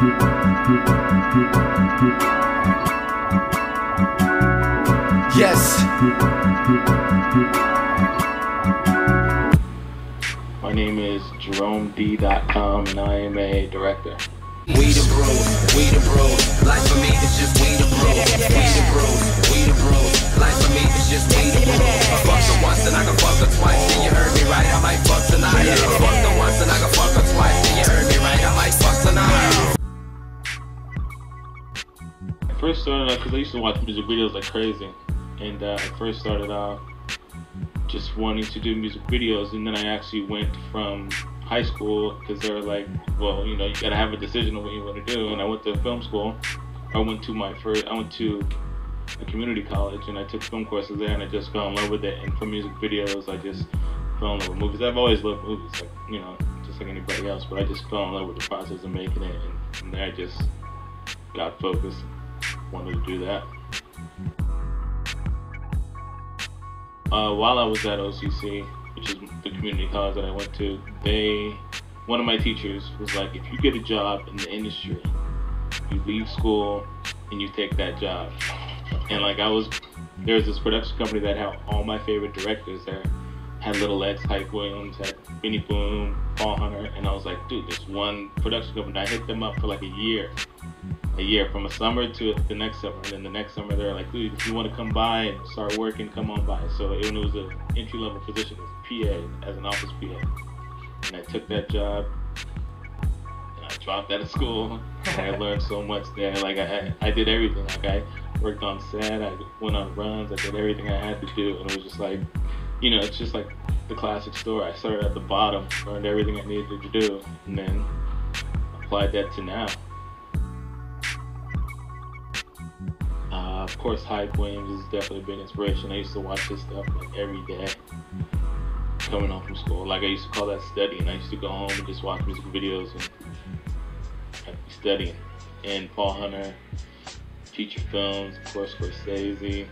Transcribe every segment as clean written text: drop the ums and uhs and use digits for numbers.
Yes. My name is JeromeD.com and I am a director. We the bros. Life for me is just we the bros. We the bros. Life for me is just we the bros. I fucked her once and I can fuck her twice. And you heard me right, I might fuck tonight. I fucked her once and I can fuck her twice. And you heard me right, I might fuck tonight. I first started out because I used to watch music videos like crazy. And I first started out just wanting to do music videos, and then I actually went from high school because they were like, well, you know, you gotta have a decision on what you want to do. And I went to film school. I went to a community college and I took film courses there, and I just fell in love with it. And for music videos, I just fell in love with movies. I've always loved movies, like, you know, just like anybody else, but I just fell in love with the process of making it, and from there I just got focused, wanted to do that. While I was at OCC, which is the community college that I went to, one of my teachers was like, if you get a job in the industry, you leave school and you take that job. And like there was this production company that had all my favorite directors there. Had Little X, Hype Williams, had Benny Boom, Paul Hunter, and I was like, dude, this one production company. I hit them up for like a year from a summer to the next summer, and then the next summer they're like, dude, if you want to come by and start working, come on by. So it was an entry-level position as a PA, as an office PA, and I took that job. And I dropped out of school, and I learned so much there. Like I did everything. Like I worked on set, I went on runs, I did everything I had to do, and it was just like, you know, it's just like the classic story. I started at the bottom, learned everything I needed to do, and then applied that to now. Of course, Hype Williams is definitely a big inspiration. I used to watch his stuff like every day coming home from school. Like I used to call that studying. I used to go home and just watch music videos and I'd be studying. And Paul Hunter, feature films, of course, Scorsese.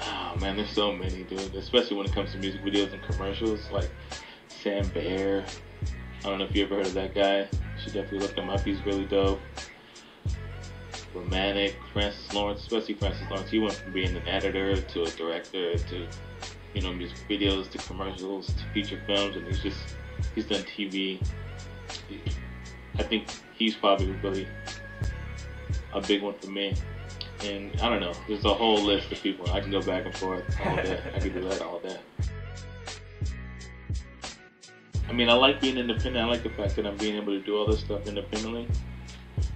Oh man, there's so many, dude. Especially when it comes to music videos and commercials, like Sam Baer. I don't know if you ever heard of that guy. You should definitely look him up. He's really dope. Romantic, Francis Lawrence, especially Francis Lawrence. He went from being an editor to a director to, you know, music videos to commercials to feature films, and he's done TV. I think he's probably really a big one for me. And I don't know, there's a whole list of people. I can go back and forth all day. I can do that all day. I mean, I like being independent. I like the fact that I'm being able to do all this stuff independently.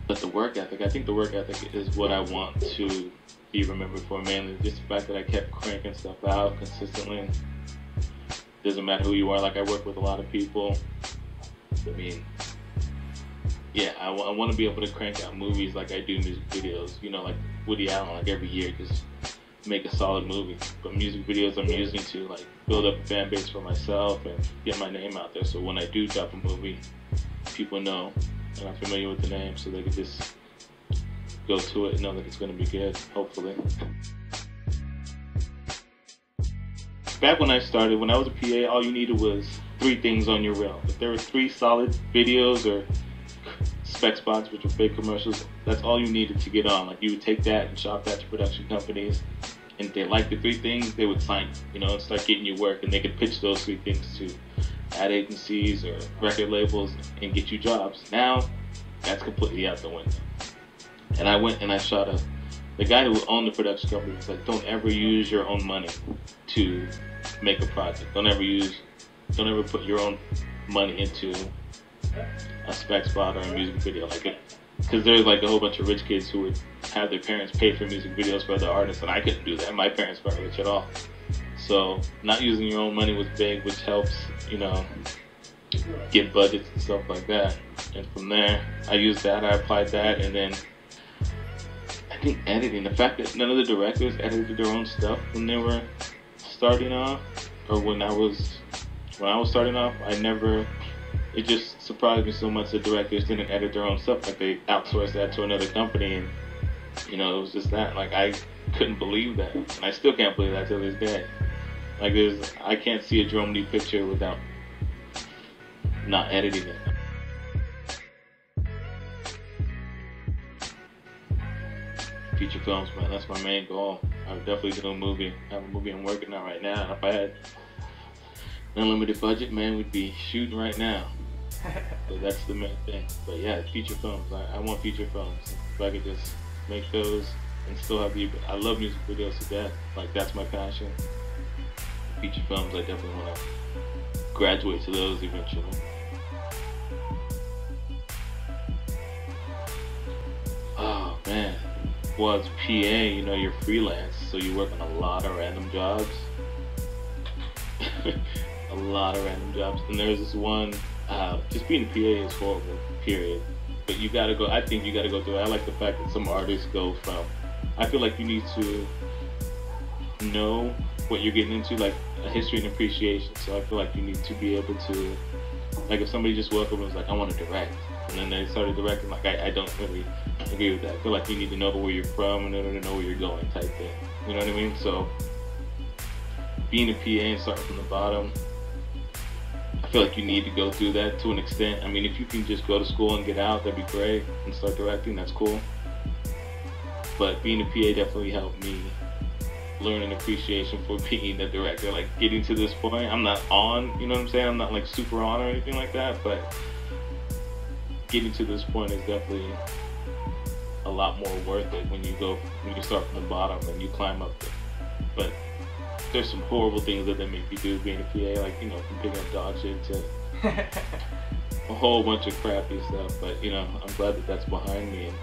But the work ethic, I think the work ethic is what I want to be remembered for, mainly. Just the fact that I kept cranking stuff out consistently. Doesn't matter who you are. Like, I work with a lot of people. I mean, yeah, I want to be able to crank out movies like I do music videos. You know, like Woody Allen, like every year, just make a solid movie. But music videos I'm using to like build up a fan base for myself and get my name out there. So when I do drop a movie, people know and I'm familiar with the name, so they can just go to it and know that it's going to be good, hopefully. Back when I started, when I was a PA, all you needed was 3 things on your reel. If there were 3 solid videos or spec spots, which were fake commercials, that's all you needed to get on. Like, you would take that and shop that to production companies, and if they liked the 3 things, they would sign, you know, and start getting you work, and they could pitch those 3 things to ad agencies or record labels and get you jobs. Now, that's completely out the window. And I went and I shot the guy who owned the production company was like, don't ever use your own money to make a project. Don't ever put your own money into a spec spot or a music video. Like, because there's like a whole bunch of rich kids who would have their parents pay for music videos for other artists, and I couldn't do that. My parents weren't rich at all. So not using your own money was big, which helps, you know, get budgets and stuff like that. And from there, I used that, I applied that, and then I think editing, the fact that none of the directors edited their own stuff when they were starting off, or when I was starting off, it just surprised me so much that directors didn't edit their own stuff. Like, they outsourced that to another company, and, you know, it was just that. Like, I couldn't believe that, and I still can't believe that till this day. Like, I can't see a Jerome D picture without not editing it. feature films, man. That's my main goal. I would definitely do a movie. I have a movie I'm working on right now. If I had an unlimited budget, man, we'd be shooting right now. So that's the main thing. But yeah, feature films. I want feature films. If I could just make those and still have the. I love music videos to death. Like, that's my passion. Feature films, I definitely want to graduate to those eventually. Oh man. Well, as PA, you know, you're freelance, so you work on a lot of random jobs. A lot of random jobs. And there's this one, just being a PA is horrible, period. But you gotta go, I think you gotta go through it. I like the fact that some artists go from, I feel like you need to know what you're getting into, like a history and appreciation. So I feel like you need to be able to, like if somebody just woke up and was like, I want to direct, and then they started directing, like I don't really agree with that. I feel like you need to know where you're from in order to know where you're going, type thing. You know what I mean? So being a PA and starting from the bottom, I feel like you need to go through that to an extent. I mean, if you can just go to school and get out, that'd be great, and start directing, that's cool. But being a PA definitely helped me learn an appreciation for being a director. Like, getting to this point, I'm not on, you know what I'm saying? I'm not like super on or anything like that, but getting to this point is definitely a lot more worth it when you start from the bottom and you climb up there. But there's some horrible things that they make you do being a PA, like, you know, from picking up dog shit to a whole bunch of crappy stuff. But, you know, I'm glad that that's behind me, and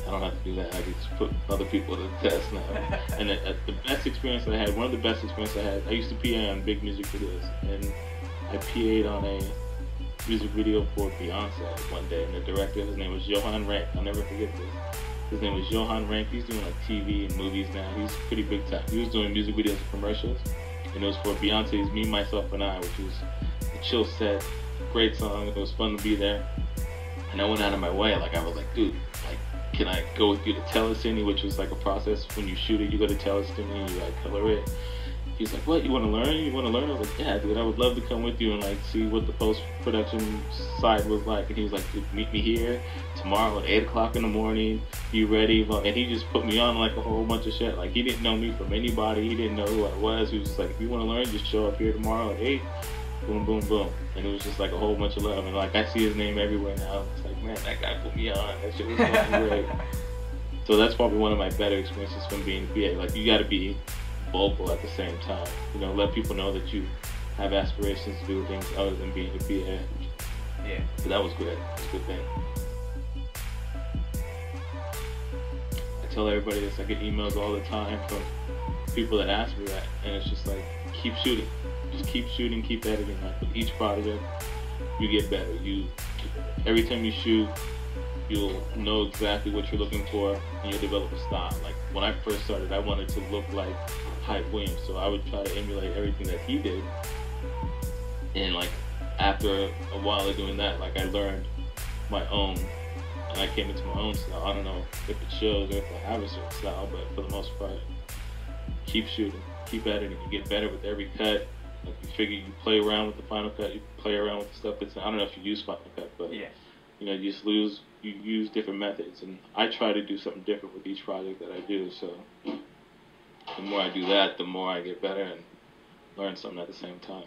I don't have to do that. I can just put other people to the test now. And the best experience that I had, one of the best experiences I had, I used to PA on big music videos, and I PA'd on a music video for Beyonce one day, and the director, his name was Johan Rank. I'll never forget this. His name was Johan Rank. He's doing like TV and movies now. He's pretty big time. He was doing music videos and commercials, and it was for Beyonce's Me, Myself, and I, which was a chill set, great song. It was fun to be there, and I went out of my way. Like, I was like, dude, like, can I go with you to Telecine, which was like a process when you shoot it. You go to Telecine and you like color it. He's like, what, you want to learn? You want to learn? I was like, yeah, dude, I would love to come with you and like see what the post-production side was like. And he was like, dude, meet me here tomorrow at 8 o'clock in the morning. You ready? And he just put me on like a whole bunch of shit. Like, he didn't know me from anybody. He didn't know who I was. He was just like, if you want to learn, just show up here tomorrow at 8. Boom, boom, boom. And it was just like a whole bunch of love. And like, I see his name everywhere now. It's like, man, that guy put me on. That shit was fucking great. So that's probably one of my better experiences from being a PA. Like, you got to be vocal at the same time. You know, let people know that you have aspirations to do things other than being a PA. Yeah. So that was good. It was a good thing. I tell everybody this. I get emails all the time from people that ask me that, and it's just like, keep shooting. Just keep shooting, keep editing. Like, with each project, you get better. Every time you shoot, you'll know exactly what you're looking for, and you'll develop a style. Like, when I first started, I wanted to look like Hype Williams, so I would try to emulate everything that he did. And like, after a while of doing that, like, I learned my own, and I came into my own style. I don't know if it shows or if I have a certain style, but for the most part, keep shooting, keep editing. You get better with every cut. Like, you figure, you play around with the Final Cut, you play around with the stuff that's, I don't know if you use Final Cut, but yeah, you know, you use different methods, and I try to do something different with each project that I do. So the more I do that, the more I get better and learn something at the same time.